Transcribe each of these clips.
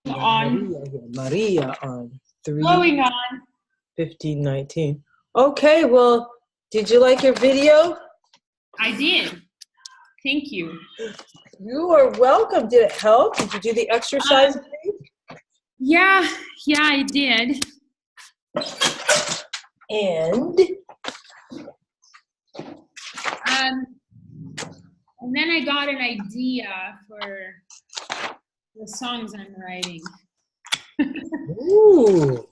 On. Maria on 3, Going on. 15, 19. Okay, well, did you like your video? I did. Thank you. You are welcome. Did it help? Did you do the exercise? Yeah, I did. And and then I got an idea for the songs I'm writing. ooh.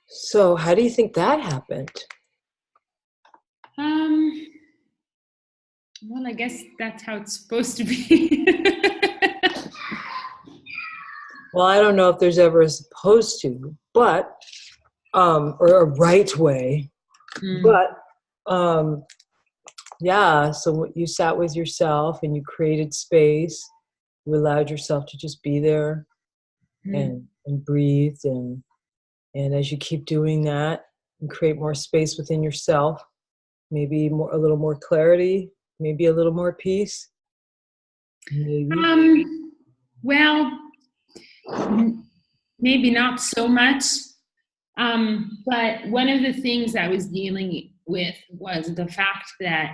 So how do you think that happened? Well, I guess that's how it's supposed to be. Well, I don't know if there's ever a supposed to, but or a right way. But yeah, so you sat with yourself and you created space. You allowed yourself to just be there and breathe, and as you keep doing that and create more space within yourself, maybe a little more clarity, maybe a little more peace. Maybe. Well, maybe not so much. But one of the things I was dealing with was the fact that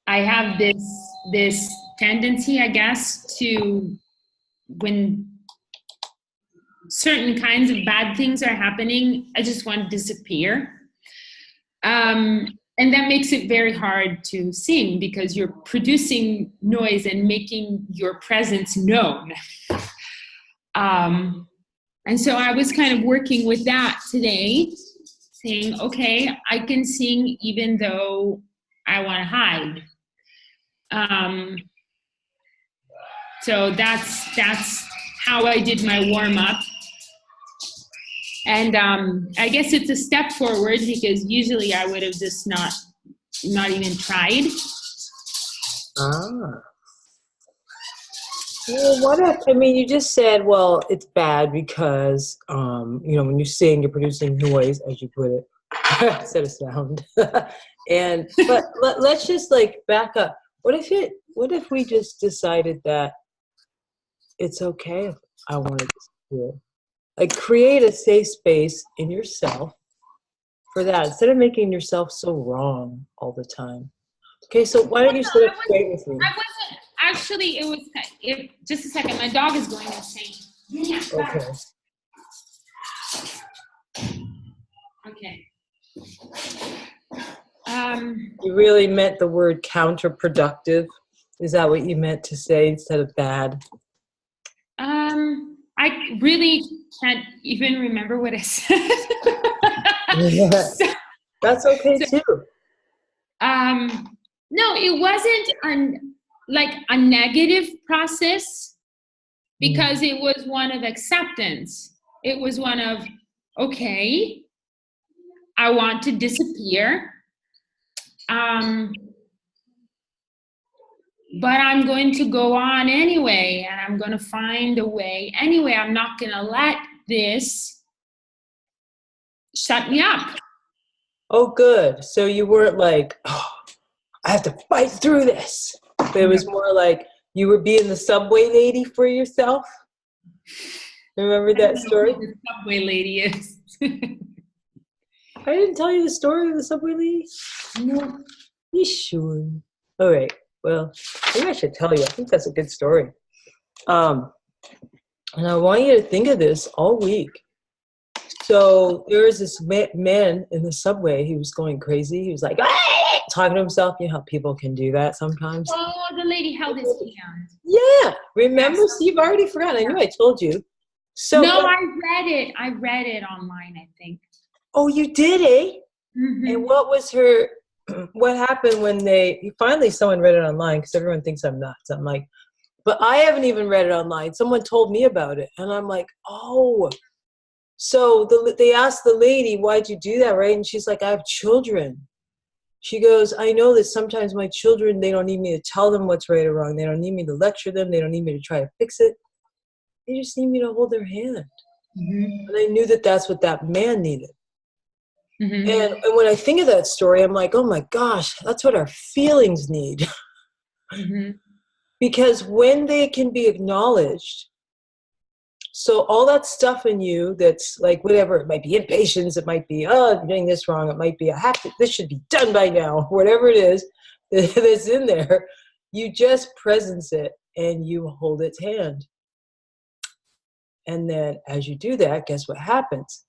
I have this tendency, I guess, to, when certain kinds of bad things are happening, I just want to disappear. And that makes it very hard to sing because you're producing noise and making your presence known. And so I was kind of working with that today, saying, okay, I can sing even though I want to hide. So that's how I did my warm-up. And I guess it's a step forward because usually I would have just not even tried. Well, what if, you just said, well, it's bad because, when you sing, you're producing noise, as you put it, instead of sound. But let's just back up. What if we just decided that it's okay if I want to disappear? Create a safe space in yourself for that, instead of making yourself so wrong all the time. Okay, so why don't you sit up straight with me? I wasn't. Actually, just a second. My dog is going insane. Yeah. Okay. You really meant the word counterproductive? Is that what you meant to say instead of bad? I really can't even remember what I said. That's okay too. No, it wasn't a negative process, because it was one of acceptance. It was one of, okay, I want to disappear. But I'm going to go on anyway, and I'm going to find a way anyway. I'm not going to let this shut me up. Oh, good. So you weren't like, oh, I have to fight through this. But it was more like you were being the subway lady for yourself. Remember that story? Who the subway lady is. I didn't tell you the story of the subway lady? No. You sure? All right. Well, maybe I should tell you. I think that's a good story. And I want you to think of this all week. So there was this man in the subway. He was going crazy. He was like, ah! Talking to himself. You know how people can do that sometimes? Oh, the lady held his hand. Yeah. Remember? Yes. So you've already forgotten. I knew I told you. So, no, I read it online, I think. Oh, you did, eh? Mm-hmm. And what happened when finally someone read it online, because everyone thinks I'm nuts. I'm like, but I haven't even read it online. Someone told me about it. And I'm like, oh. So they asked the lady, why'd you do that, right? And she's like, I have children. She goes, I know that sometimes my children, they don't need me to tell them what's right or wrong. They don't need me to lecture them. They don't need me to try to fix it. They just need me to hold their hand. Mm-hmm. And I knew that that's what that man needed. Mm-hmm. And when I think of that story, I'm like, oh my gosh, that's what our feelings need. Mm-hmm. Because when they can be acknowledged, so all that stuff in you that's like whatever, it might be impatience, it might be, oh, I'm doing this wrong, it might be, this should be done by now, whatever it is that's in there, you just presence it and you hold its hand. And then as you do that, guess what happens?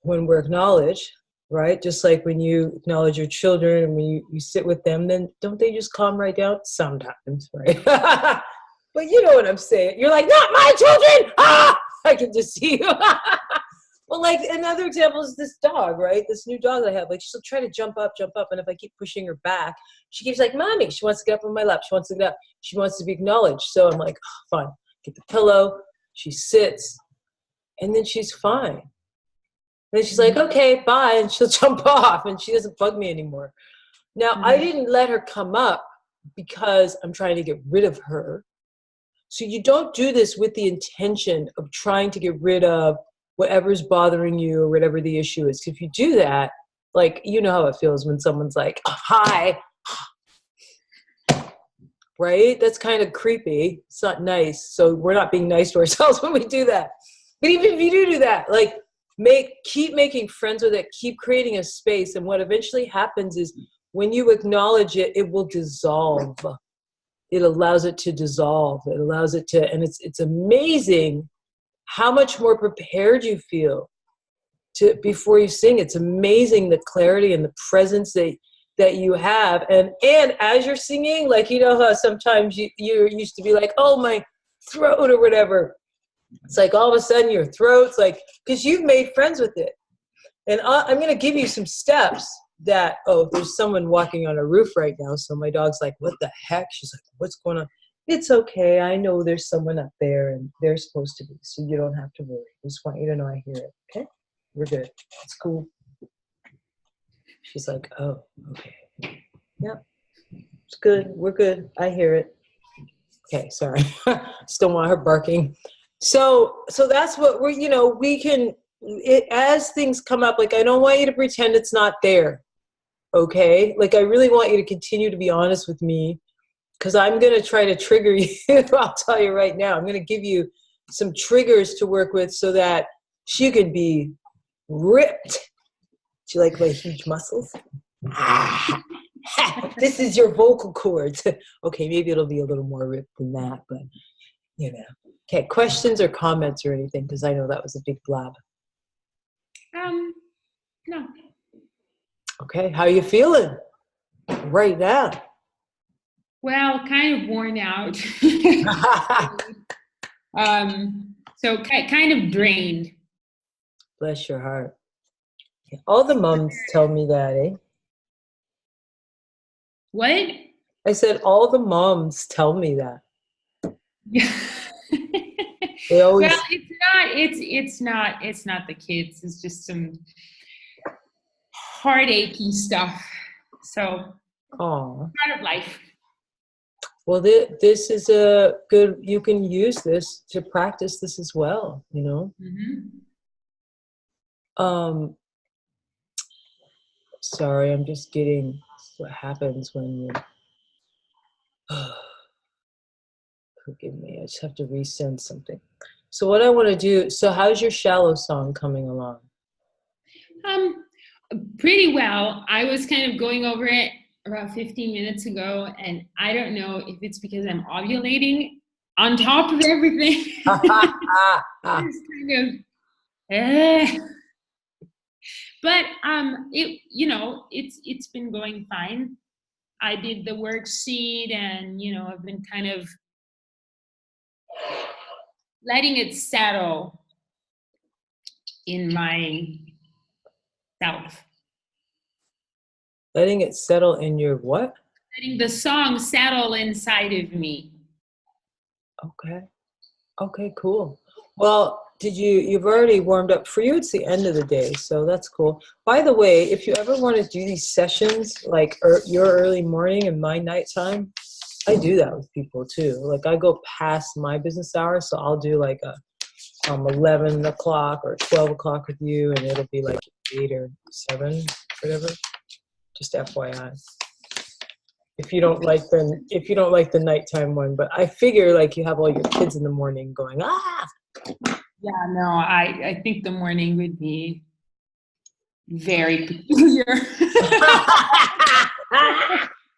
When we're acknowledged, right? Just like when you acknowledge your children and when you sit with them, then don't they just calm right down? Sometimes, right? But you know what I'm saying. You're like, not my children! Ah! I can just see you. Well, like another example is this dog, right? This new dog that I have. Like she'll try to jump up. And if I keep pushing her back, she keeps like, mommy. She wants to get up on my lap. She wants to get up. She wants to be acknowledged. So I'm like, oh, fine. Get the pillow. She sits. And then she's fine. And then she's like, okay, bye. And she'll jump off. And she doesn't bug me anymore. Now, I didn't let her come up because I'm trying to get rid of her. So you don't do this with the intention of trying to get rid of whatever's bothering you or whatever the issue is. If you do that, like, you know how it feels when someone's like, oh, hi, right? That's kind of creepy. It's not nice. So we're not being nice to ourselves when we do that. But even if you do that, like keep making friends with it, keep creating a space. And what eventually happens is when you acknowledge it, it will dissolve. It allows it to dissolve. It allows it to, and it's amazing how much more prepared you feel before you sing. It's amazing the clarity and the presence that you have. And as you're singing, like, you know how sometimes you used to be like, oh, my throat or whatever. It's like all of a sudden your throat's like, because you've made friends with it. And I'm going to give you some steps that, oh, there's someone walking on a roof right now. So my dog's like, what the heck? She's like, what's going on? It's okay. I know there's someone up there and they're supposed to be. So you don't have to worry. I just want you to know I hear it. Okay? We're good. It's cool. She's like, oh, okay. Yep. It's good. We're good. I hear it. Okay, sorry. Still want her barking. So that's what we can, as things come up, like I don't want you to pretend it's not there. Okay? Like I really want you to continue to be honest with me because I'm going to try to trigger you. I'll tell you right now. I'm going to give you some triggers to work with so that she could be ripped. Do you like my huge muscles? This is your vocal cords. Okay, maybe it'll be a little more ripped than that, but you know. Okay, questions or comments or anything? Because I know that was a big blab. No. Okay, how are you feeling right now? Well, kind of worn out. So kind of drained. Bless your heart. All the moms tell me that, eh? What? I said all the moms tell me that. Yeah. They always. Well, it's not the kids. It's just some heartachy stuff. So Oh. part of life. Well, this is a good. You can use this to practice this as well. You know. Mm-hmm. Sorry, I'm just getting what happens when you. Forgive me. I just have to resend something. So what I want to do. So how's your shallow song coming along? Pretty well. I was kind of going over it about 15 minutes ago, and I don't know if it's because I'm ovulating on top of everything. It's kind of, but it's been going fine. I did the worksheet, and I've been kind of letting it settle in my self. Letting it settle in your what? Letting the song settle inside of me. Okay, cool. Well, you've already warmed up. For you, it's the end of the day, so that's cool. By the way, if you ever want to do these sessions, like your early morning and my nighttime, I do that with people too. Like I go past my business hours, so I'll do like a 11 o'clock or 12 o'clock with you, and it'll be like 8 or 7, whatever. Just FYI. if you don't like the nighttime one. But I figure like you have all your kids in the morning going, ah. Yeah, no, I think the morning would be very peculiar.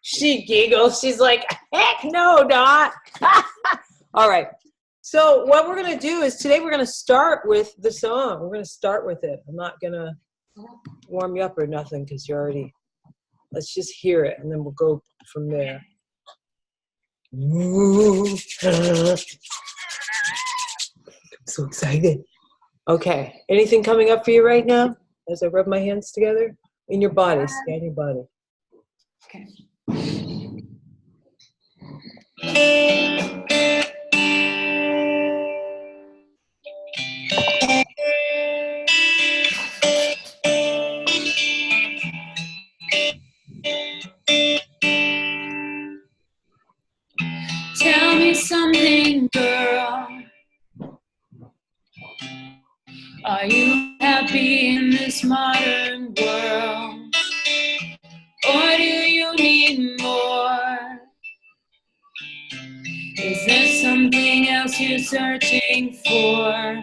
She giggles. She's like, heck no, Dot. All right. So what we're going to do is today we're going to start with the song. We're going to start with it. I'm not going to warm you up or nothing because you're already, let's just hear it and then we'll go from there. I'm so excited. Okay. Anything coming up for you right now as I rub my hands together? In your body. Scan your body. Okay. Tell me something, girl. Are you happy in this modern world? Or do you need more? Is there something else you're searching for?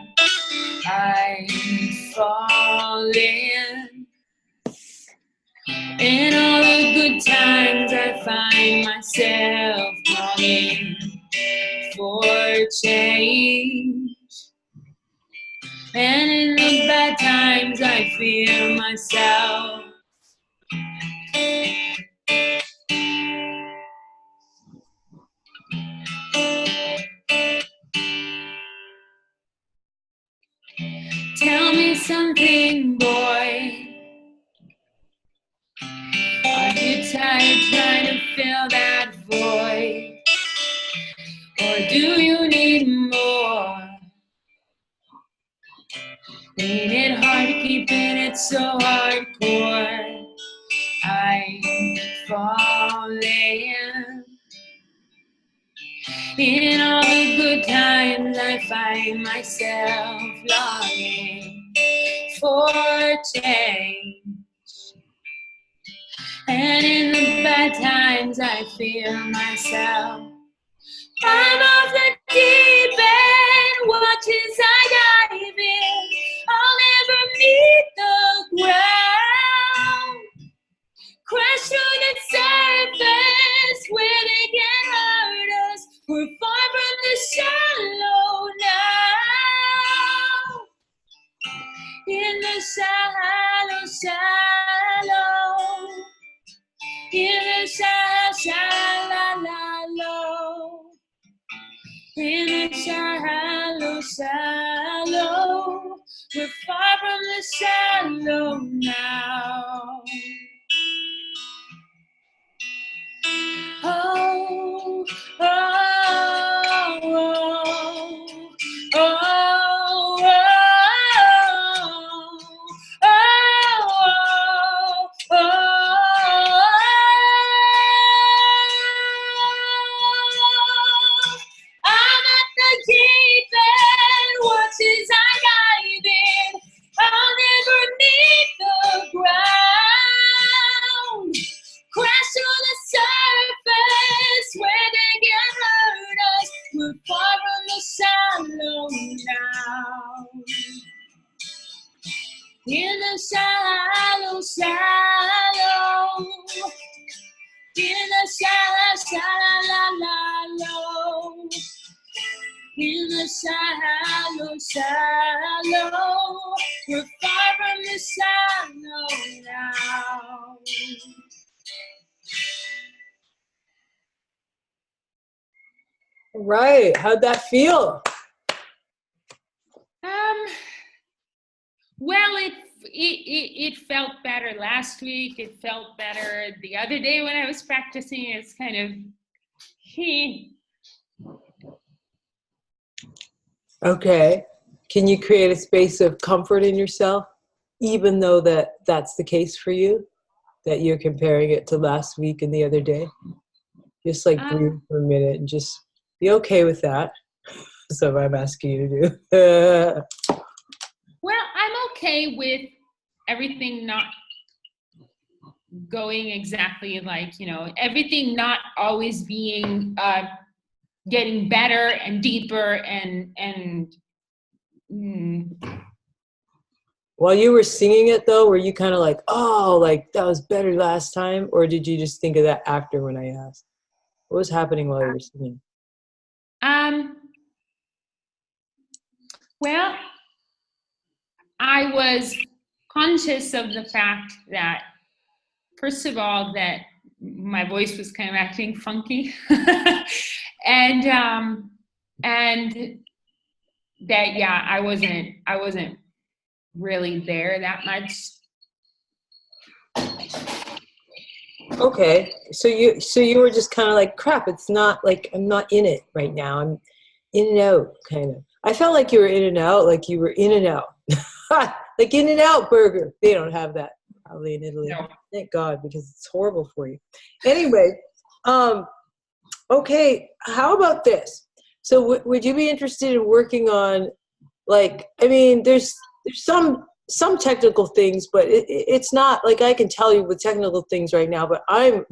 I'm falling. In all the good times I find myself longing for change. And in the bad times I fear myself. Tell me something, boy. Are you tired trying to fill that void? Or do you need more? Ain't it hard keeping it so hardcore? I'm falling. In all the good times I find myself longing for change. And in the bad times I fear myself. I'm off the deep end, watch as I dive in. I'll never meet the ground. Crash through the surface where they can hurt us. We're far from the shallow now. In the shallow, shallow. In the shallow, shallow. In the shallow, shallow. We're far from the shallow now. Oh, oh, oh, oh, oh, oh, oh, oh. I'm at the deep end, watch as I dive in. I'll never meet the ground. Crash on the surface where they can hurt us. We're far from the shallow now. In the shallow, shallow. In the shallow, shallow. In the shallow, shallow. We're far from the shallow now. Right. How'd that feel? Well, it felt better last week. It felt better the other day when I was practicing. It's kind of, Okay. Can you create a space of comfort in yourself, even though that's the case for you, that you're comparing it to last week and the other day? Just like breathe for a minute and just be okay with that. So what I'm asking you to do. Well, I'm okay with everything not going exactly like, you know, everything not always being getting better and deeper and While you were singing it though, were you kind of like, oh, like that was better last time? Or did you just think of that after when I asked? What was happening while you were singing? Well, I was conscious of the fact that, first of all, that my voice was kind of acting funky, and that, yeah, I wasn't really there that much. Okay, so you were just kind of like, crap, it's not like I'm not in it right now. I'm in and out, kind of. I felt like you were in and out, like you were in and out. Like In-N-Out burger. They don't have that probably in Italy. No. Thank God, because it's horrible for you. Anyway, okay, how about this? So would you be interested in working on, like, I mean, there's some technical things, but it's not like I can tell you with technical things right now, but I'm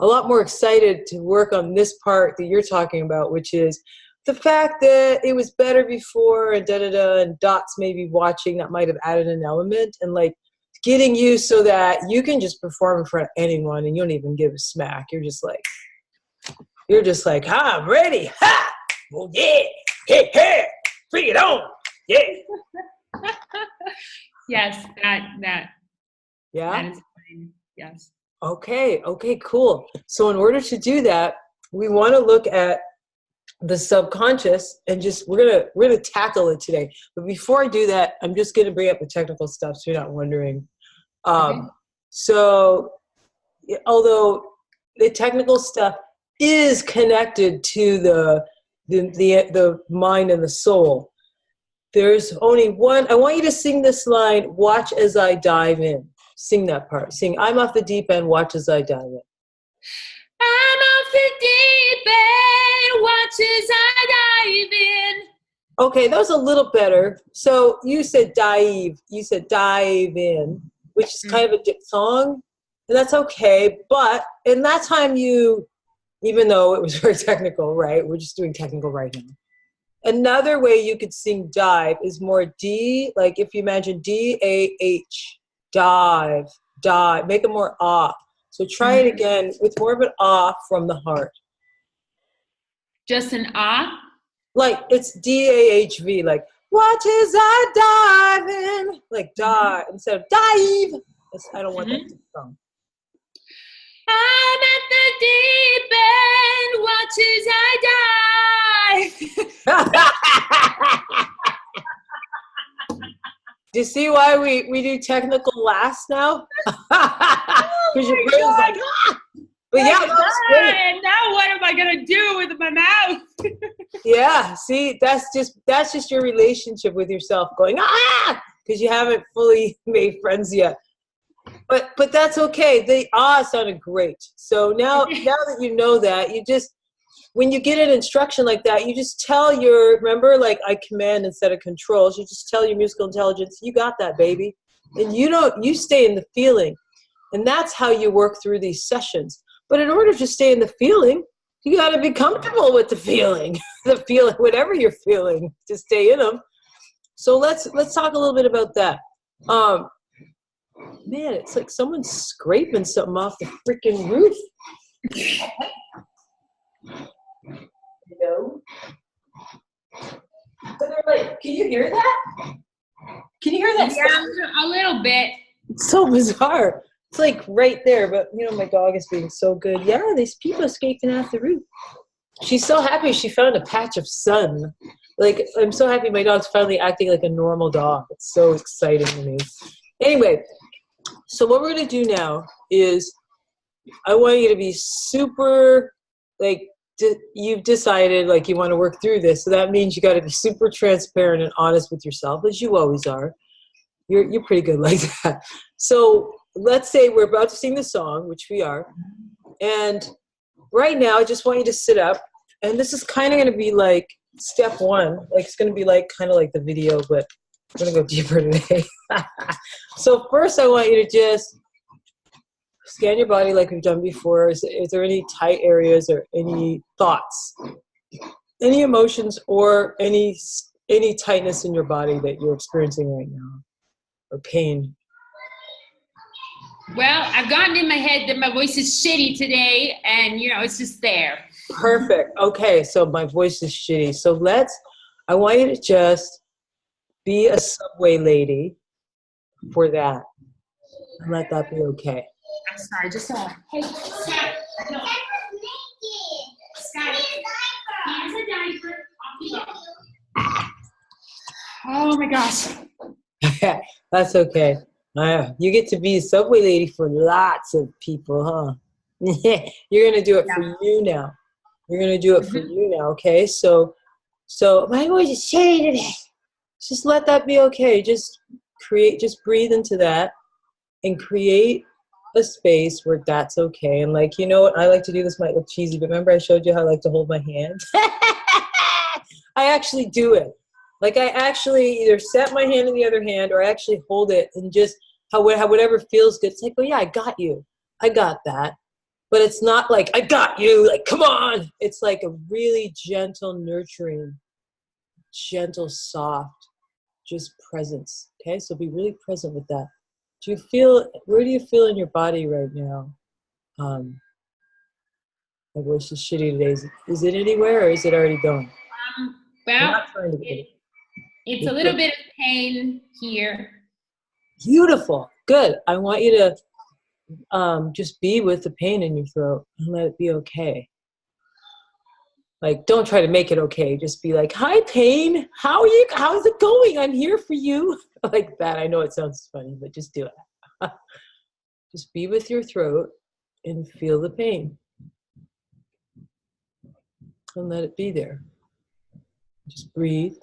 a lot more excited to work on this part that you're talking about, which is the fact that it was better before and da-da-da, and Dot's maybe watching, that might have added an element, and like getting you so that you can just perform in front of anyone and you don't even give a smack. You're just like, ha, I'm ready. Ha! Well, yeah. Hey, hey, bring it on. Yeah. Yes, that Yeah. is fine. Yes. Okay, cool. So in order to do that, we want to look at the subconscious and just we're gonna tackle it today. But before I do that, I'm just gonna bring up the technical stuff so you're not wondering. Okay. So although the technical stuff is connected to the mind and the soul, there's only one. I want you to sing this line, watch as I dive in. Sing that part. Sing, I'm off the deep end, watch as I dive in. I'm off the deep end, watch as I dive in. Okay, that was a little better. So you said dive. You said dive in, which is kind of a song, and that's okay. But in that time, even though it was very technical, right? We're just doing technical right now. Another way you could sing dive is more D, like if you imagine D-A-H, dive, dive. Make it more ah. So try it again with more of an ah from the heart. Just an ah? Like it's D-A-H-V, like watch as I dive in, like dive instead of dive. I don't want that to sound. I'm at the deep end, watch as I dive. Do you see why we do technical last now? Because your brain's like, ah! But yeah, that was great. And now what am I gonna do with my mouth? Yeah, see, that's just your relationship with yourself going, ah, because you haven't fully made friends yet. But that's okay. The ah sounded great. So now that you know that, you just, when you get an instruction like that, you just tell remember, like I command instead of control. So you just tell your musical intelligence, you got that, baby. And you stay in the feeling. And that's how you work through these sessions. But in order to stay in the feeling, you got to be comfortable with the feeling, whatever you're feeling, to stay in them. So let's talk a little bit about that. Man, it's like someone's scraping something off the freaking roof. You know? But they're like, can you hear that? Can you hear that? Yeah, a little bit. It's so bizarre. It's like right there, but my dog is being so good. Yeah, these people escaping off the roof. She's so happy she found a patch of sun. Like, I'm so happy my dog's finally acting like a normal dog. It's so exciting to me. Anyway, so what we're going to do now is I want you to be super, like, you've decided, like, you want to work through this. So that means you got to be super transparent and honest with yourself, as you always are. You're pretty good like that. So let's say we're about to sing the song, which we are. And right now, I just want you to sit up. And this is kind of going to be like step one. Like, it's going to be like kind of like the video, but we're going to go deeper today. So first, I want you to just scan your body like we've done before. Is there any tight areas or any thoughts, any emotions, or any tightness in your body that you're experiencing right now, or pain? Well, I've gotten in my head that my voice is shitty today, and it's just there. Perfect. Okay, so my voice is shitty. So I want you to just be a subway lady for that, and let that be okay. I'm sorry, just hey, Scott. No. Scott, here's a diaper. Off you go. Oh my gosh. That's okay. You get to be a subway lady for lots of people, huh? You're gonna do it for you now. You're gonna do it for you now, okay? So my voice is shitty today. Just let that be okay. Just breathe into that and create a space where that's okay. And like, you know what? I like to do this, might look cheesy, but remember I showed you how I like to hold my hand? I actually do it. Like I actually either set my hand in the other hand or I actually hold it and just whatever feels good. It's like, oh yeah, I got you. I got that. But it's not like, I got you, like, come on. It's like a really gentle, nurturing, gentle, soft, just presence. Okay, so be really present with that. Where do you feel in your body right now? My voice is shitty today. Is it anywhere or is it already gone? Well, it's a little bit of pain here. Beautiful. Good. I want you to just be with the pain in your throat and let it be okay. Like, don't try to make it okay. Just be like, hi, pain. How are you? How's it going? I'm here for you. Like that. I know it sounds funny, but just do it. Just be with your throat and feel the pain. And let it be there. Just breathe.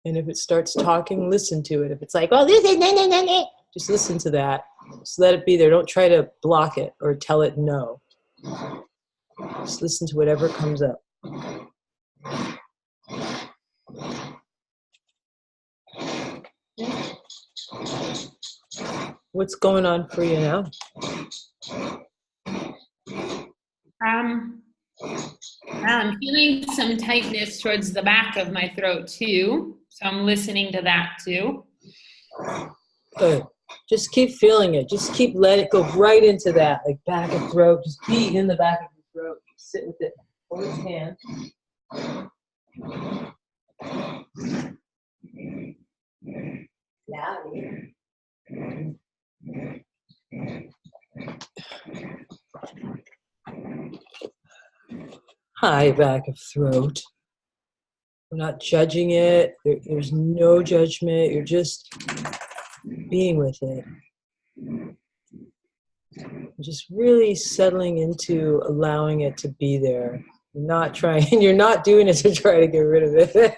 And if it starts talking, listen to it. If it's like, oh, this is nah, just listen to that. Just let it be there. Don't try to block it or tell it no. Just listen to whatever comes up. What's going on for you now? I'm feeling some tightness towards the back of my throat too. So I'm listening to that too. Good. Just keep feeling it. Just keep letting it go right into that, like back of throat. Just be in the back of your throat. Sit with it. Hold his hand. Loudly. High back of throat. We're not judging it. There's no judgment. You're just being with it. Just really settling into allowing it to be there. You're not trying. You're not doing it to try to get rid of it.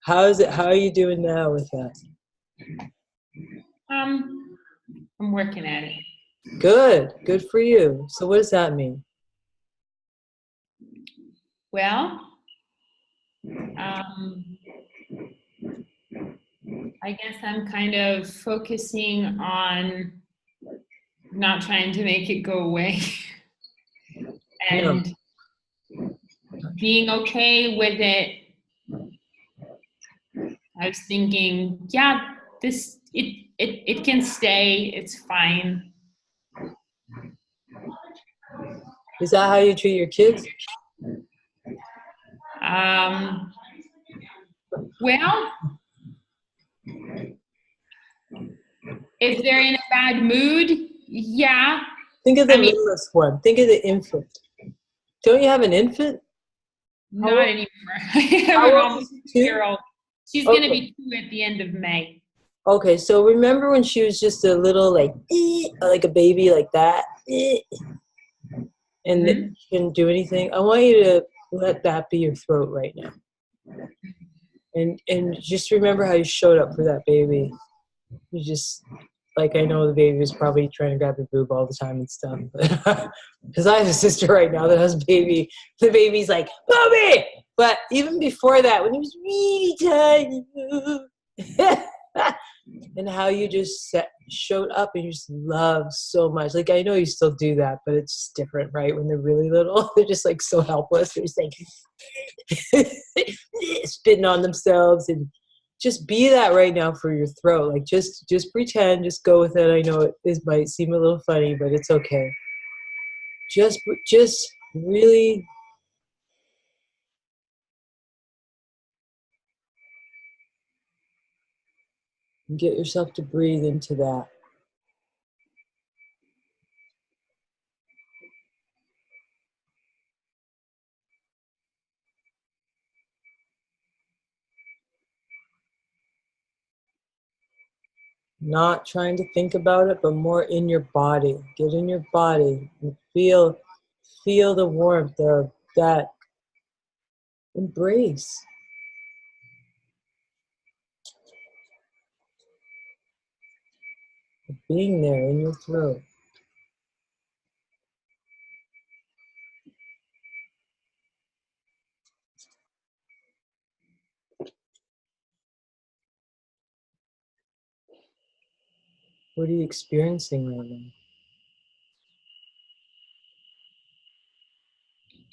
How are you doing now with that? I'm working at it. Good for you. So what does that mean? Well, I guess I'm kind of focusing on not trying to make it go away and being okay with it. I was thinking, yeah, it can stay. It's fine. Is that how you treat your kids? Well, if they're in a bad mood, yeah. Think of the littlest one. Think of the infant. Don't you have an infant? Not anymore. I have an almost 2-year-old. She's going to be 2 at the end of May. Okay, so remember when she was just a little like a baby like that? And then she didn't do anything? I want you to let that be your throat right now. And just remember how you showed up for that baby. You just, like, I know the baby was probably trying to grab your boob all the time and stuff. Because I have a sister right now that has a baby. The baby's like, Mommy! But even before that, when he was really tiny, and how you just showed up and you just love so much. Like, I know you still do that, but it's just different, right? When they're really little, they're just like so helpless. They're just like spitting on themselves, and just be that right now for your throat. Like, just pretend, just go with it. I know it might seem a little funny, but it's okay. Just really get yourself to breathe into that. Not trying to think about it, but more in your body. Get in your body and feel the warmth of that embrace. Of being there in your throat. What are you experiencing right now?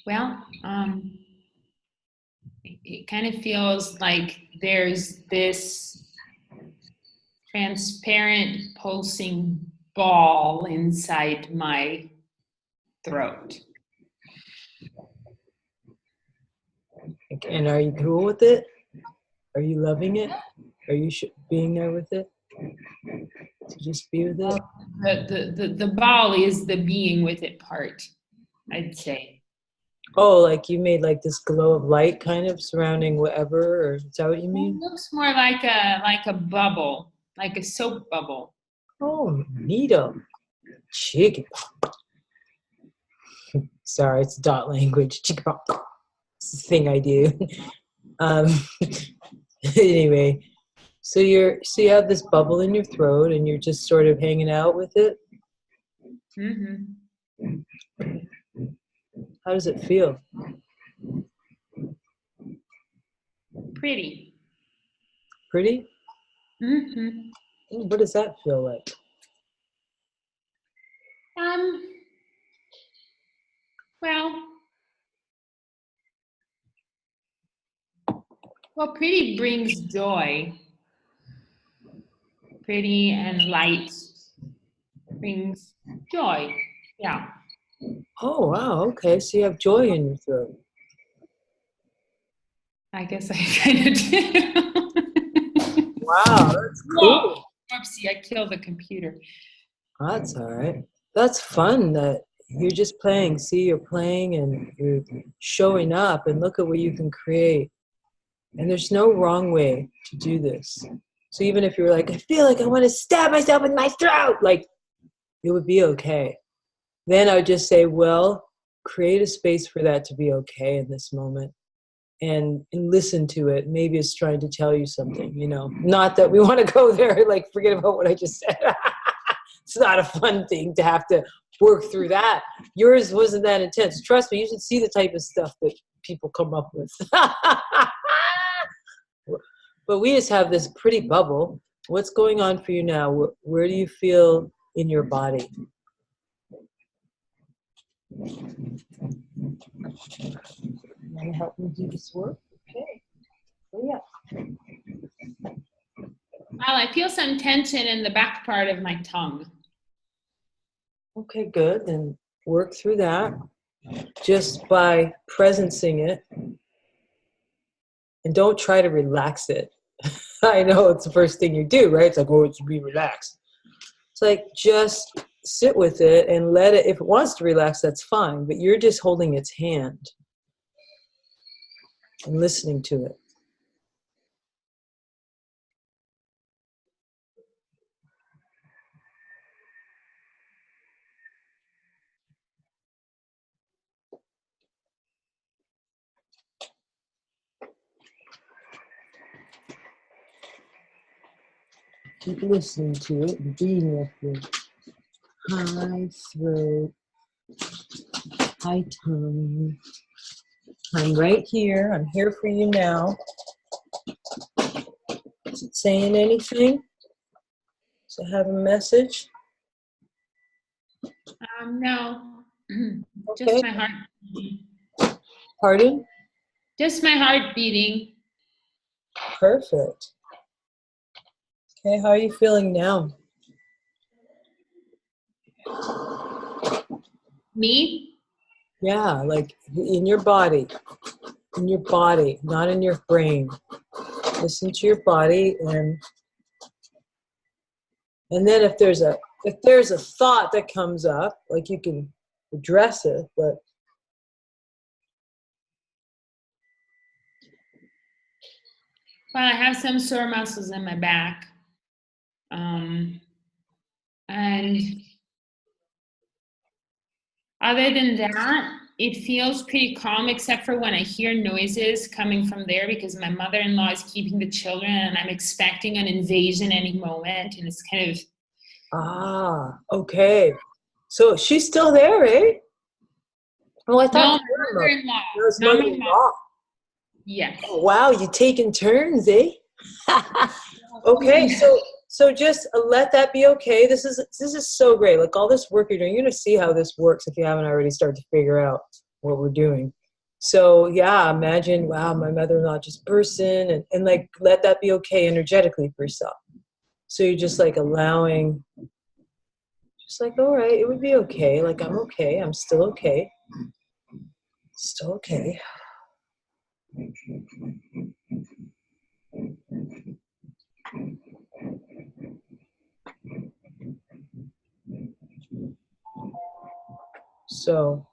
Well, it kind of feels like there's this transparent pulsing ball inside my throat. And are you cool with it? Are you loving it? Are you being there with it? To just be with it? The ball is the being with it part, I'd say. Oh, like you made like this glow of light kind of surrounding whatever, or is that what you mean? It looks more like a bubble, like a soap bubble. Oh, neato. Chicken. Sorry, it's dot language. Chicken. It's the thing I do. Um, anyway, so you have this bubble in your throat, and you're just sort of hanging out with it. Mm-hmm. How does it feel? Pretty. Pretty? Mm-hmm. What does that feel like? Well, pretty brings joy. Pretty and light brings joy. Yeah. Oh, wow. Okay. So you have joy in your throat. I guess I kind of do. Wow, that's cool. Whoopsie, I killed the computer. That's all right. That's fun that you're just playing. See, you're playing and you're showing up, and look at what you can create. And there's no wrong way to do this. So even if you're like, I feel like I want to stab myself in my throat, like, it would be okay. Then I would just say, well, create a space for that to be okay in this moment. And listen to it. Maybe it's trying to tell you something, Not that we want to go there, like, forget about what I just said. It's not a fun thing to have to work through that. Yours wasn't that intense. Trust me, you should see the type of stuff that people come up with. But we just have this pretty bubble. What's going on for you now? Where do you feel in your body? You want to help me do this work? Okay. So yeah. Well, I feel some tension in the back part of my tongue. Okay, good. Then work through that just by presencing it. And don't try to relax it. I know it's the first thing you do, right? It's like, oh, it should be relaxed. It's like, just sit with it and let it, if it wants to relax, that's fine. But you're just holding its hand and listening to it. Keep listening to it and being with it. High throat, high tongue. I'm right here. I'm here for you now. Is it saying anything? Does it have a message? No. Just Okay. my heart. Pardon? Just my heart beating. Perfect. Okay, how are you feeling now? Me? Yeah, like in your body. In your body, not in your brain. Listen to your body, and then if there's a thought that comes up, like you can address it, but Well, I have some sore muscles in my back. And other than that, it feels pretty calm, except for when I hear noises coming from there, because my mother-in-law is keeping the children and I'm expecting an invasion any moment. And it's kind of... okay. So she's still there, eh? Oh, I thought No, you my were mother-in-law, that was not my mom. mother-in-law. Yes. Oh, wow, you taking turns, eh? Okay, so just let that be okay. This is so great. Like all this work you're doing, you're gonna see how this works if you haven't already started to figure out what we're doing. So yeah, imagine, wow, my mother-in-law just burst in and like let that be okay energetically for yourself. So you're just like allowing, just like, all right, it would be okay. Like I'm okay. I'm still okay. Still okay. So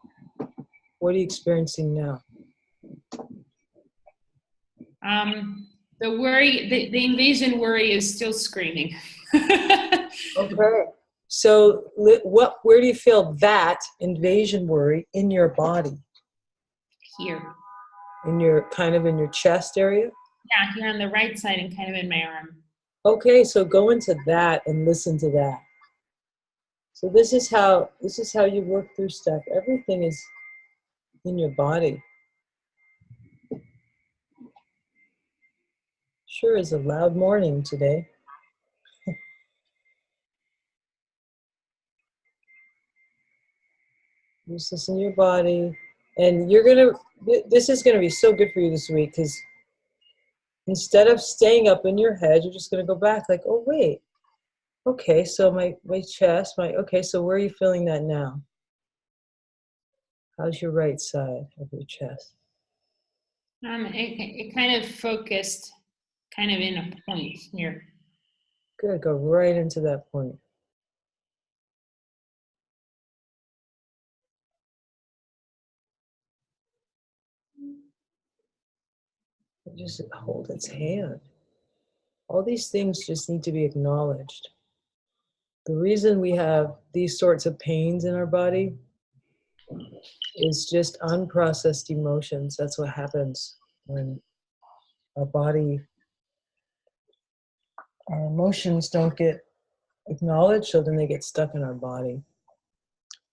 what are you experiencing now? The worry, the invasion worry is still screaming. Okay. So where do you feel that invasion worry in your body? Here. In your in your chest area? Yeah, here on the right side and kind of in my arm. Okay, so go into that and listen to that. So this is how you work through stuff. Everything is in your body. Sure is a loud morning today. Just listen to your body. And this is gonna be so good for you this week, because instead of staying up in your head, you're just gonna go back like, oh wait, okay, so my chest, okay, so where are you feeling that now? How's your right side of your chest? It kind of focused kind of in a point here. Good, go right into that point. Just hold its hand. All these things just need to be acknowledged. The reason we have these sorts of pains in our body is just unprocessed emotions. That's what happens when our body, our emotions don't get acknowledged, so then they get stuck in our body.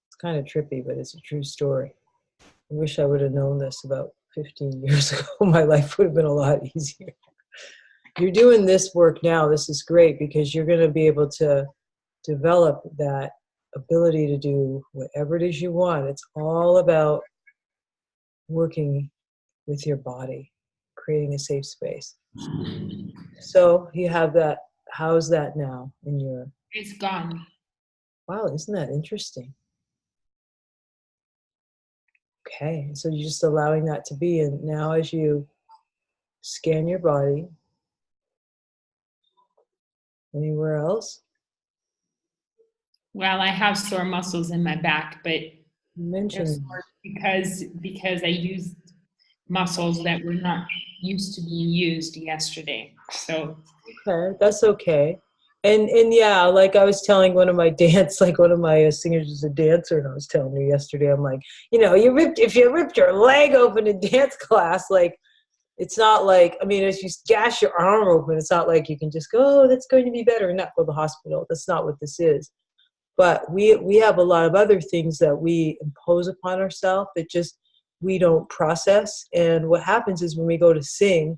It's kind of trippy, but it's a true story. I wish I would have known this about 15 years ago. My life would have been a lot easier. You're doing this work now. This is great because you're going to be able to develop that ability to do whatever it is you want. It's all about working with your body, creating a safe space. So you have that. How's that now in your... It's gone. Wow, isn't that interesting? Okay, so you're just allowing that to be. And now as you scan your body, anywhere else? Well, I have sore muscles in my back, but You mentioned because I used muscles that were not used to being used yesterday. So okay, that's okay. And yeah, like I was telling one of my one of my singers is a dancer, and I was telling her yesterday, I'm like, if you ripped your leg open in dance class, like, it's not like, I mean, if you gash your arm open, it's not like you can just go, oh, that's going to be better, and not go to the hospital. That's not what this is. But we have a lot of other things that we impose upon ourselves that just we don't process. And what happens is when we go to sing,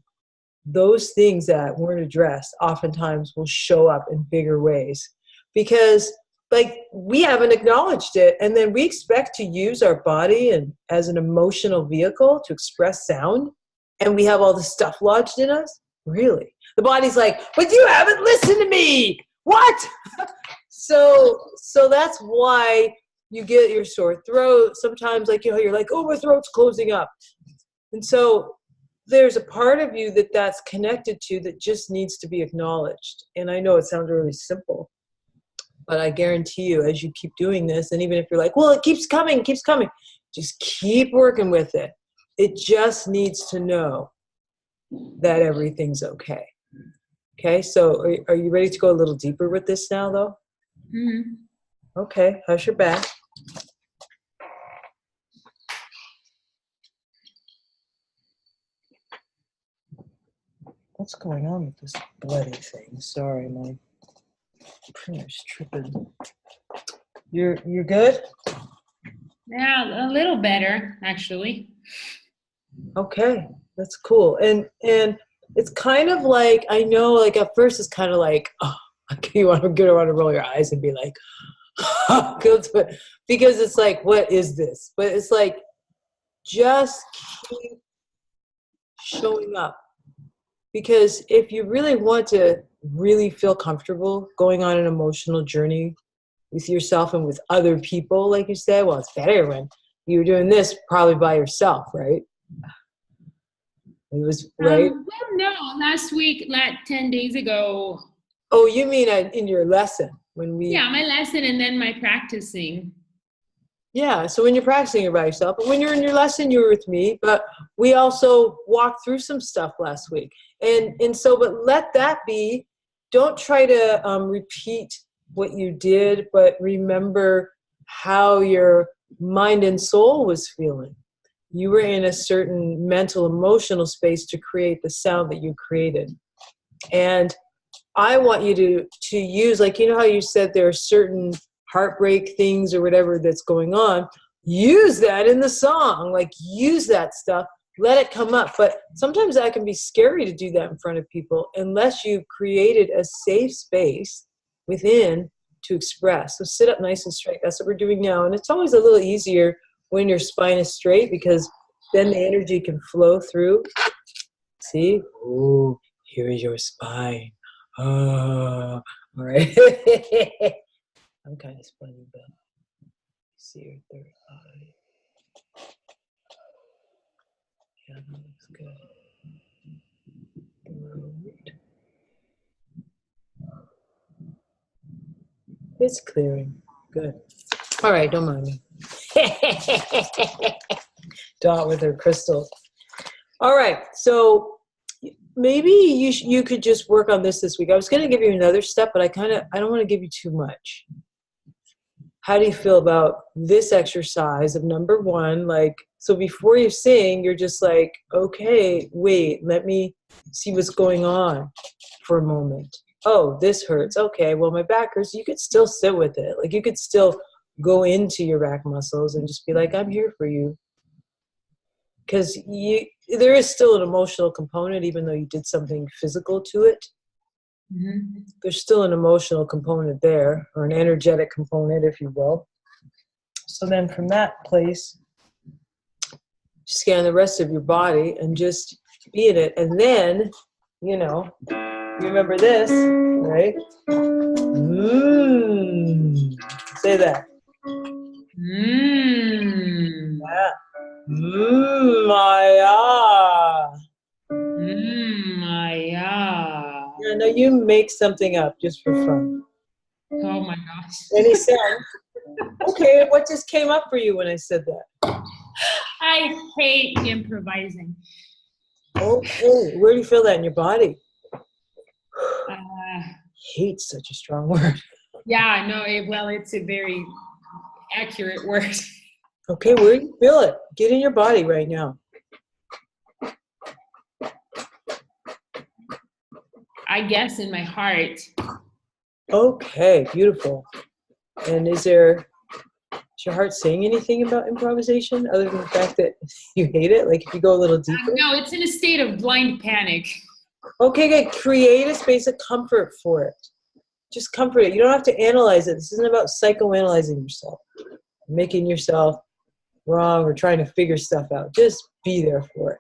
those things that weren't addressed oftentimes will show up in bigger ways. because like we haven't acknowledged it, and then we expect to use our body and as an emotional vehicle to express sound, and we have all this stuff lodged in us. Really, the body's like, but you haven't listened to me. What? So that's why you get your sore throat sometimes. Like, you know, you're like, oh, my throat's closing up, and so there's a part of you that's connected to that just needs to be acknowledged. And I know it sounds really simple, but I guarantee you, as you keep doing this, and even if you're like, well, it keeps coming, just keep working with it. It just needs to know that everything's okay. Okay, so are you ready to go a little deeper with this now, though? Mm-hmm. Okay, how's your back? What's going on with this bloody thing? Sorry, my printer's tripping. You're good? Yeah, a little better, actually. Okay, that's cool. And it's kind of like, I know, like at first it's kind of like, oh, okay, you want to roll your eyes and be like, because it's like, what is this? But it's like, just keep showing up. Because if you really want to really feel comfortable going on an emotional journey with yourself and with other people, like you said, well, it's better when you're doing this probably by yourself, right? It was, right? Well, no, last week, 10 days ago. Oh, you mean in your lesson when we? Yeah, my lesson and then my practicing. Yeah, so when you're practicing, you're by yourself. But when you're in your lesson, you were with me. But we also walked through some stuff last week. And so, but let that be. Don't try to repeat what you did, but remember how your mind and soul was feeling. You were in a certain mental, emotional space to create the sound that you created. And I want you to use, like, you know how you said there are certain heartbreak things or whatever that's going on, use that in the song, like use that stuff, let it come up. But sometimes that can be scary to do that in front of people unless you've created a safe space within to express. So sit up nice and straight. That's what we're doing now. And it's always a little easier when your spine is straight because then the energy can flow through. See? Oh, here is your spine. Oh, all right. I'm kind of funny, but see your third eye. Yeah, that looks good. Throat. It's clearing. Good. All right, don't mind me. Dot with her crystals. All right, so maybe you could just work on this week. I was going to give you another step, but I don't want to give you too much. How do you feel about this exercise of number one? Like, so before you sing, you're just like, okay, wait, let me see what's going on for a moment. Oh, this hurts. Okay, well, my back hurts. You could still sit with it. Like, you could still go into your back muscles and just be like, I'm here for you. Because there is still an emotional component, even though you did something physical to it. Mm-hmm. There's still an emotional component there, or an energetic component, if you will. So then from that place, scan the rest of your body and just be in it. And then, you remember this, right? Say that. Yeah. Maya. Maya. Yeah, no, you make something up just for fun. Oh my gosh. Any sound? Okay, what just came up for you when I said that? I hate improvising. Okay, where do you feel that in your body? Hate's such a strong word. Yeah, no, it's a very accurate word. Okay, where do you feel it? Get in your body right now. I guess in my heart. Okay, beautiful. And is your heart saying anything about improvisation other than the fact that you hate it? Like if you go a little deeper? No, it's in a state of blind panic. Okay, good. Create a space of comfort for it. just comfort it. You don't have to analyze it. This isn't about psychoanalyzing yourself, making yourself wrong or trying to figure stuff out. Just be there for it.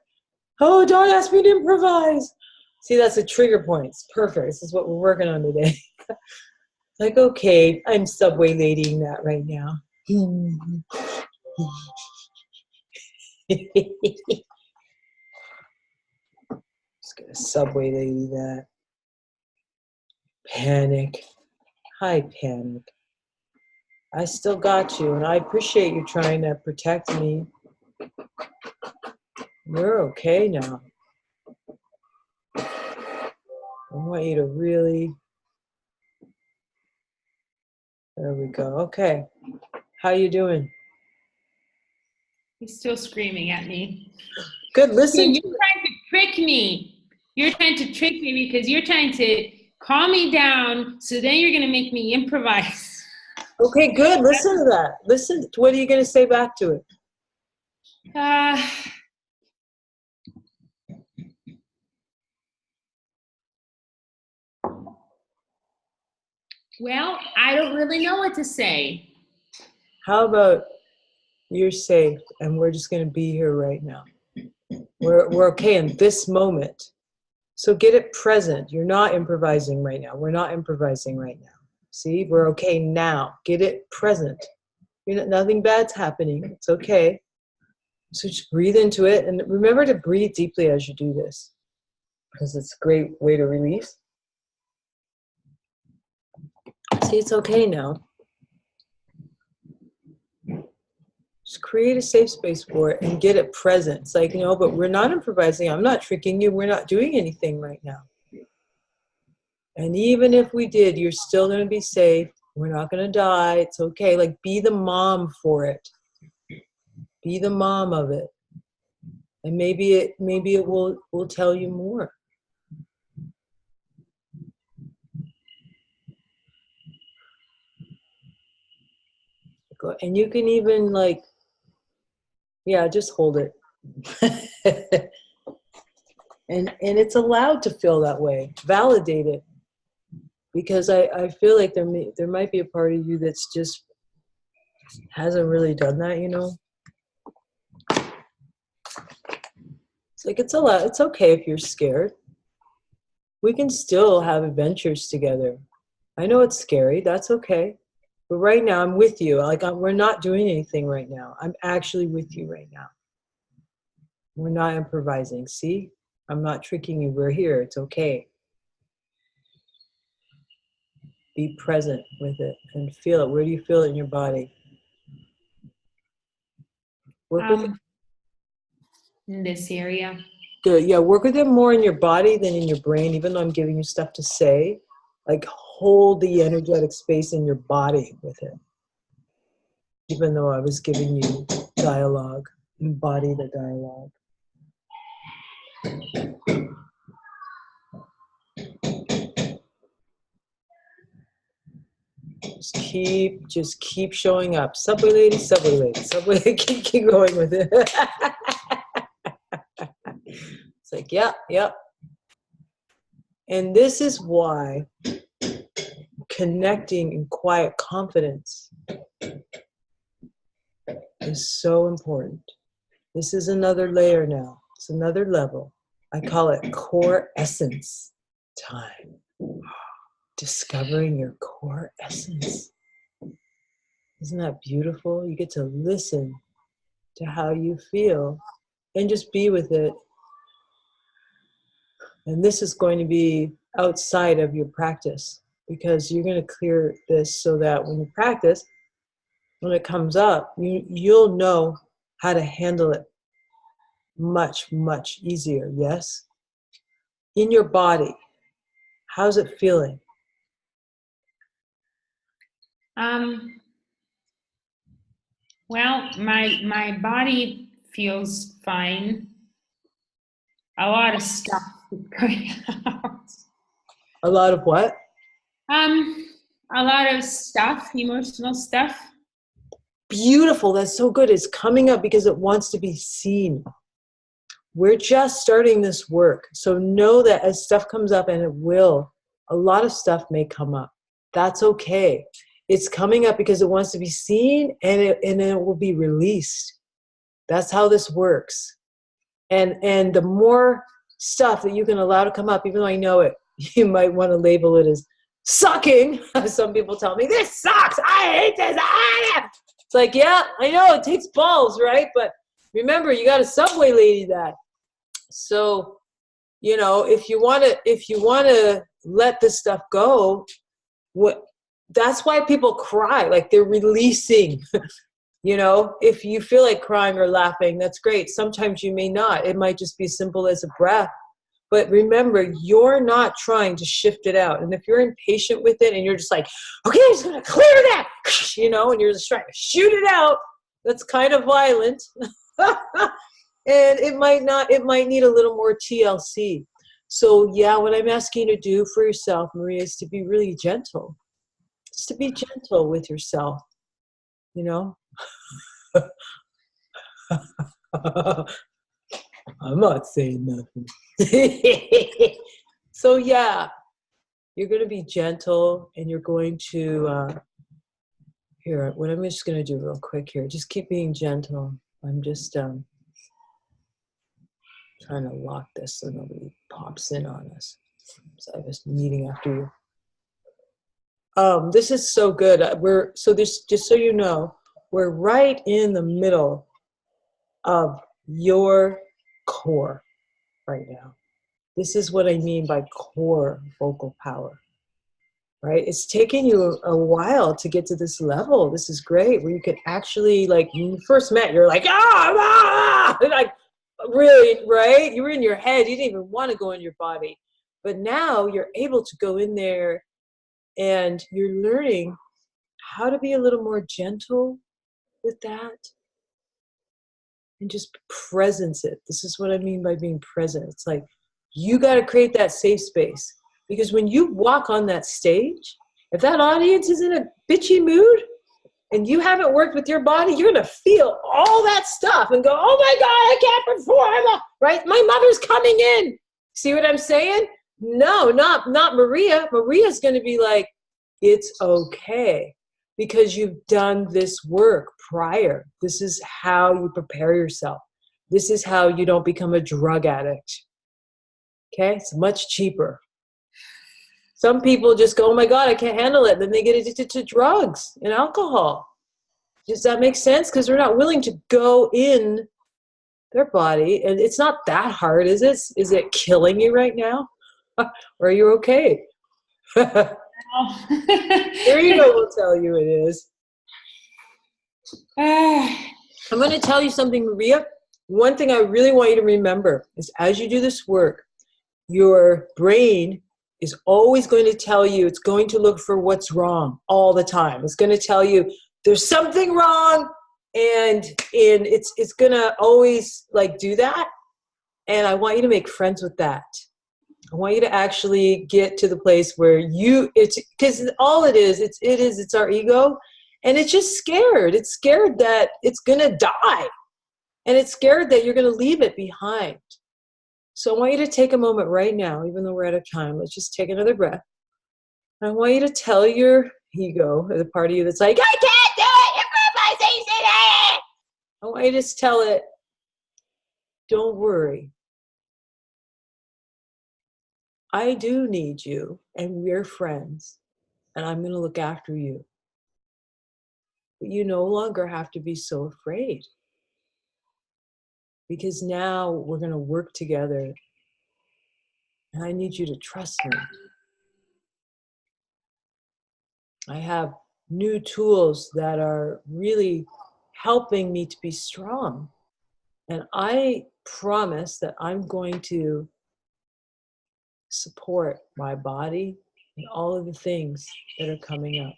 Oh, don't ask me to improvise. See, that's a trigger point. It's perfect. This is what we're working on today. Like, okay, I'm subway ladying that right now. Just gonna subway lady that. Panic. Hi, Panic. I still got you, and I appreciate you trying to protect me. You're okay now. I want you to really... There we go. Okay. How you doing? He's still screaming at me. Good. Listen. You're trying to trick me. You're trying to trick me because you're trying to calm me down, so then you're going to make me improvise. Okay, good. Listen to that. Listen. What are you going to say back to it? Well, I don't really know what to say. How about you're safe and we're just going to be here right now. We're okay in this moment. So get it present. You're not improvising right now. We're not improvising right now. See, we're okay now. Get it present. Nothing bad's happening. It's okay. So just breathe into it, and remember to breathe deeply as you do this, because it's a great way to release. See, it's okay now. Just create a safe space for it and get it present. It's like, but we're not improvising. I'm not tricking you. We're not doing anything right now. And even if we did, you're still going to be safe. We're not going to die. It's okay. Like, be the mom for it. Be the mom of it. And maybe it will tell you more. And you can even just hold it. and it's allowed to feel that way. Validate it. Because I feel like there might be a part of you that's just hasn't really done that, It's like, it's allowed. It's okay if you're scared. We can still have adventures together. I know it's scary. That's okay. But right now, I'm with you. We're not doing anything right now. I'm actually with you right now. We're not improvising. See? I'm not tricking you. We're here. It's okay. Be present with it and feel it. Where do you feel it in your body? Work with it. In this area. Good. Yeah, work with it more in your body than in your brain, even though I'm giving you stuff to say. Like, hold the energetic space in your body with it. Even though I was giving you dialogue, embody the dialogue. Just keep showing up. Subway lady, subway lady, subway lady. Keep going with it. It's like, yep. And this is why connecting in quiet confidence is so important. This is another layer now. It's another level. I call it core essence time. Discovering your core essence. Isn't that beautiful? You get to listen to how you feel and just be with it. And this is going to be outside of your practice, because you're going to clear this so that when you practice, when it comes up, you'll know how to handle it much, much easier. Yes? In your body, how's it feeling? Well, my body feels fine. A lot of stuff is going out. A lot of what? A lot of stuff, emotional stuff. Beautiful. That's so good. It's coming up because it wants to be seen. We're just starting this work. So know that as stuff comes up, and it will, a lot of stuff may come up. That's okay. It's coming up because it wants to be seen, and it will be released. That's how this works. And the more stuff that you can allow to come up, even though I know it, you might want to label it as sucking. Some people tell me, this sucks. I hate this. It's like, yeah, I know it takes balls, right? But remember, you got a subway lady that. So, you know, if you want to let this stuff go, that's why people cry, like they're releasing. You know, if you feel like crying or laughing, that's great. Sometimes you may not. It might just be simple as a breath. But remember, you're not trying to shift it out. And if you're impatient with it and you're just like, okay, I'm just going to clear that, you know, and you're just trying to shoot it out, that's kind of violent. And it might need a little more TLC. So yeah, what I'm asking you to do for yourself, Maria, is to be really gentle. Just to be gentle with yourself, you know? I'm not saying nothing. So yeah, you're going to be gentle, and you're going to, here, what I'm just going to do real quick here, just keep being gentle. I'm just trying to lock this so nobody pops in on us. So I was meeting after you. This is so good. Just so you know, we're right in the middle of your core right now. This is what I mean by core vocal power, right? It's taken you a while to get to this level. This is great, where you can actually, like, when you first met, you're like, like, really, right? You were in your head. You didn't even want to go in your body. But now you're able to go in there, and you're learning how to be a little more gentle with that. And just presence it. This is what I mean by being present. It's like, you got to create that safe space. Because when you walk on that stage, if that audience is in a bitchy mood and you haven't worked with your body, you're going to feel all that stuff and go, oh my God, I can't perform, right? My mother's coming in. See what I'm saying? No, not Maria. Maria's going to be like, it's okay. Because you've done this work prior. This is how you prepare yourself. This is how you don't become a drug addict. Okay? It's much cheaper. Some people just go, oh my God, I can't handle it. Then they get addicted to drugs and alcohol. Does that make sense? Because they're not willing to go in their body. And it's not that hard, is it? Is it killing you right now? Or are you okay? There you go, we'll tell you it is. I'm going to tell you something, Maria. One thing I really want you to remember is, as you do this work, your brain is always going to tell you, it's going to look for what's wrong all the time. It's going to tell you there's something wrong, and it's going to always like do that. And I want you to make friends with that. I want you to actually get to the place where because all it is, it's our ego, and it's just scared. It's scared that it's going to die, and it's scared that you're going to leave it behind. So I want you to take a moment right now, even though we're out of time. Let's just take another breath. And I want you to tell your ego, or the part of you that's like, I can't do it, improvisation. I want you to just tell it, don't worry. I do need you, and we're friends, and I'm going to look after you. But you no longer have to be so afraid, because now we're going to work together, and I need you to trust me. I have new tools that are really helping me to be strong, and I promise that I'm going to support my body and all of the things that are coming up.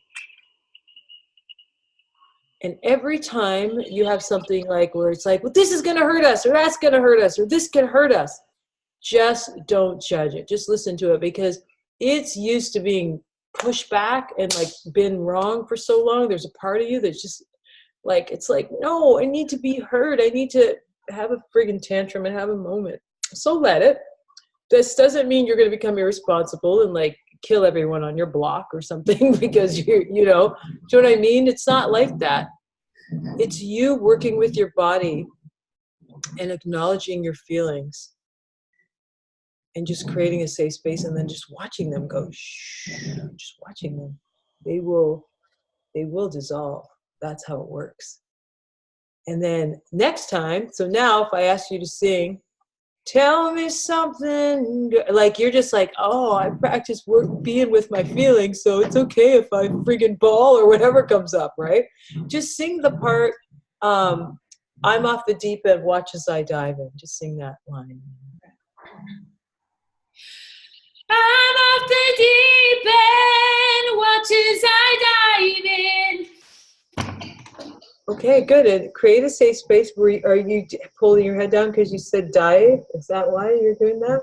And every time you have something like where it's like, well, this is going to hurt us, or that's going to hurt us, or this can hurt us, just don't judge it. Just listen to it, because it's used to being pushed back and like been wrong for so long. There's a part of you that's just like, it's like, no, I need to be heard. I need to have a friggin' tantrum and have a moment. So let it. This doesn't mean you're going to become irresponsible and like kill everyone on your block or something because you know, do you know what I mean? It's not like that. It's you working with your body and acknowledging your feelings and just creating a safe space and then just watching them go, shh, just watching them. They will dissolve. That's how it works. And then next time, so now if I ask you to sing, tell me something, like you're just like, oh, I practice being with my feelings, so it's okay if I friggin' bawl or whatever comes up, right? Just sing the part, I'm off the deep end, watch as I dive in. Just sing that line. I'm off the deep end, watch as I dive in. Okay, good. And create a safe space. Are you pulling your head down because you said dive? Is that why you're doing that?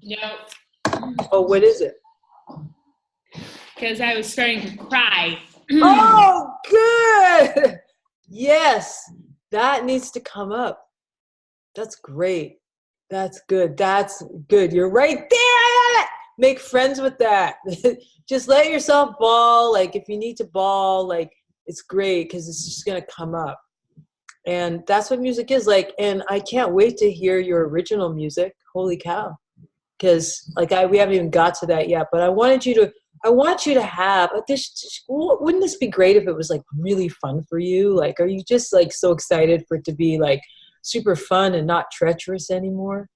No. Oh, what is it? Because I was starting to cry. Oh, good. Yes, that needs to come up. That's great. That's good. That's good. You're right there. Make friends with that. Just let yourself bawl. Like if you need to bawl, like it's great because it's just going to come up. And that's what music is like. And I can't wait to hear your original music. Holy cow. Because like we haven't even got to that yet, but I want you to have this. Wouldn't this be great if it was like really fun for you? Like, are you just like so excited for it to be like super fun and not treacherous anymore?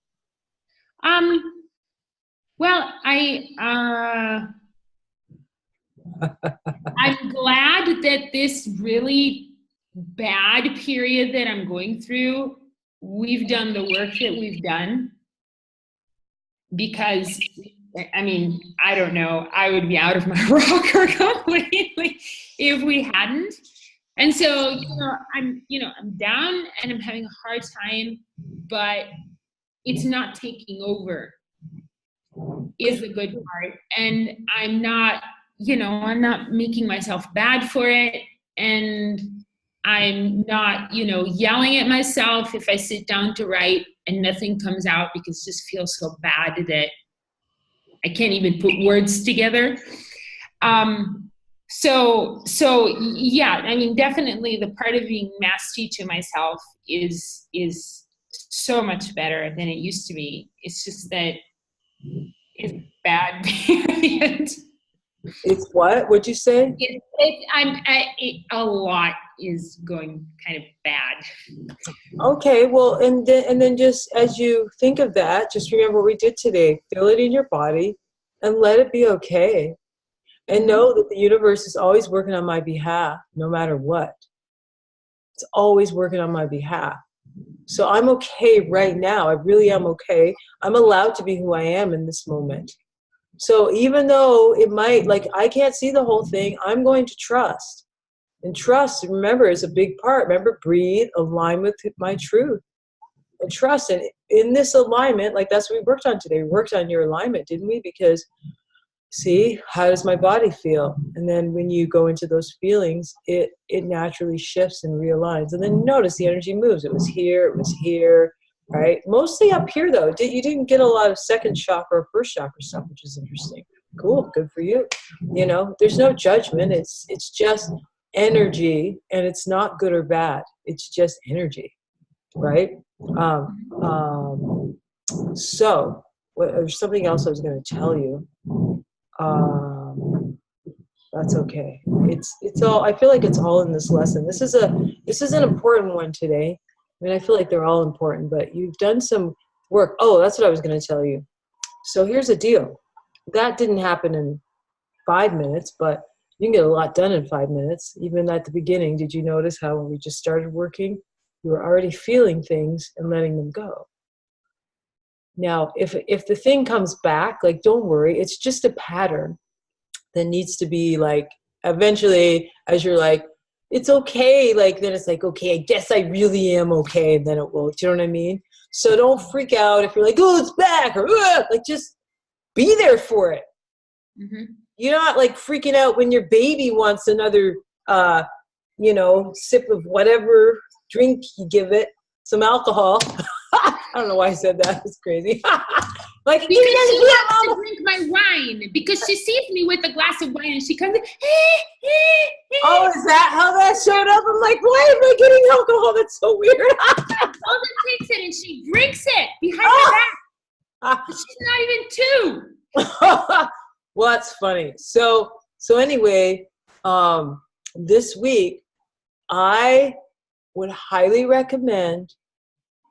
Well, I'm glad that this really bad period that I'm going through, we've done the work that we've done. Because, I mean, I don't know, I would be out of my rocker completely if we hadn't. And so, I'm down and I'm having a hard time, but it's not taking over is the good part. And I'm not making myself bad for it. And I'm not, yelling at myself if I sit down to write and nothing comes out because it just feels so bad that I can't even put words together. So yeah, I mean, definitely the part of being nasty to myself is so much better than it used to be. It's just that it's a bad period. It's what? What'd you say? A lot is going kind of bad. Okay, well, and then just as you think of that, just remember what we did today. Feel it in your body and let it be okay. And know that the universe is always working on my behalf, no matter what. It's always working on my behalf. So I'm okay right now. I really am okay. I'm allowed to be who I am in this moment. So even though it might, like, I can't see the whole thing, I'm going to trust. And trust, remember, is a big part. Remember, breathe, align with my truth. And trust. And in this alignment, like that's what we worked on today. We worked on your alignment, didn't we? Because, see, how does my body feel? And then when you go into those feelings, it naturally shifts and realigns. And then notice the energy moves. It was here, right? Mostly up here, though. You didn't get a lot of second chakra or first chakra stuff, which is interesting. Cool, good for you. There's no judgment. It's just energy, and it's not good or bad. It's just energy, right? So there's something else I was going to tell you. That's okay. It's all. I feel like it's all in this lesson. This is an important one today. I mean, I feel like they're all important, but you've done some work. Oh, that's what I was going to tell you. So here's the deal. That didn't happen in 5 minutes, but you can get a lot done in 5 minutes. Even at the beginning, did you notice how when we just started working, you were already feeling things and letting them go? Now, if the thing comes back, like, don't worry. It's just a pattern that needs to be, like, eventually, as you're like, it's okay, like, then it's like, okay, I guess I really am okay, and then it will. Do you know what I mean? So don't freak out if you're like, oh, it's back, or like, just be there for it. Mm-hmm. You're not like freaking out when your baby wants another, sip of whatever drink you give it, some alcohol. I don't know why I said that. It's crazy. Like, Because she likes to drink my wine. Because she sees me with a glass of wine and she comes, oh, is that how that showed up? I'm like, why am I getting alcohol? That's so weird. Golden takes it and she drinks it behind my back. She's not even 2. Well, that's funny. So anyway, this week I would highly recommend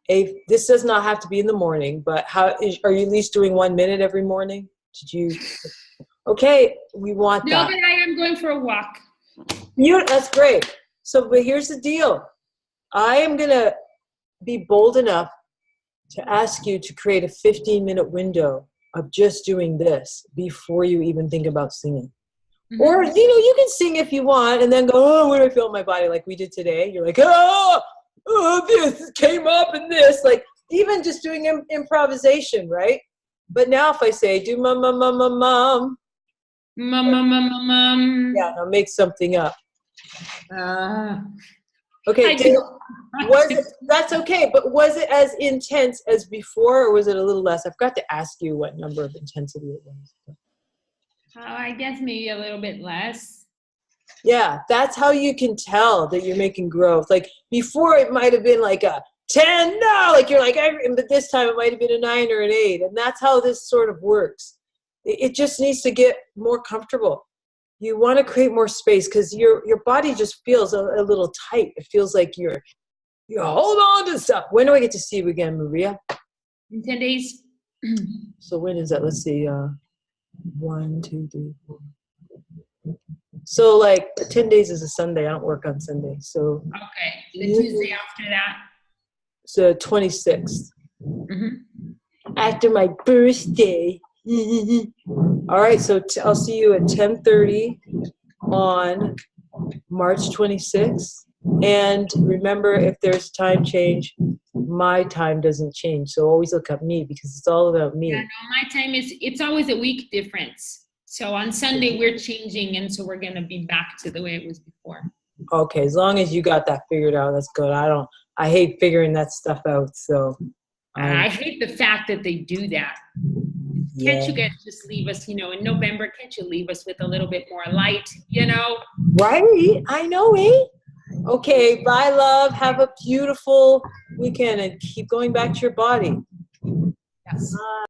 this does not have to be in the morning, but are you at least doing 1 minute every morning? Did you? Okay, we want that. No, but I am going for a walk. That's great. So, but here's the deal. I am going to be bold enough to ask you to create a 15-minute window of just doing this before you even think about singing. Mm-hmm. Or, you can sing if you want and then go, oh, what do I feel in my body? Like we did today. You're like, oh, this came up and this. Like even just doing improvisation, right? But now if I say, do mum, mum, mum, mum, mum. Mum, mum, mum, mum, mum. Yeah, I'll make something up. Okay, that's okay, but was it as intense as before, or was it a little less? I forgot to ask you what number of intensity it was. I guess maybe a little bit less. Yeah, that's how you can tell that you're making growth. Like before, it might have been like a 10, no, like you're like, but this time it might have been a 9 or an 8, and that's how this sort of works. It just needs to get more comfortable. You want to create more space because your body just feels a little tight. It feels like you're hold on to stuff. When do I get to see you again, Maria? In 10 days. So when is that? Let's see. 1, 2, 3, 4. So like 10 days is a Sunday. I don't work on Sunday. So okay, the Tuesday after that. So 26th. Mm-hmm. After my birthday. All right, so I'll see you at 10:30 on March 26th. And remember, if there's time change, my time doesn't change. So always look at me because it's all about me. Yeah, no, my time it's always a week difference. So on Sunday we're changing, and so we're gonna be back to the way it was before. Okay, as long as you got that figured out, that's good. I hate figuring that stuff out. So I hate the fact that they do that. Yeah. Can't you guys just leave us, in November, can't you leave us with a little bit more light, Right? I know, eh? Okay, bye, love. Have a beautiful weekend and keep going back to your body. Yes. Bye.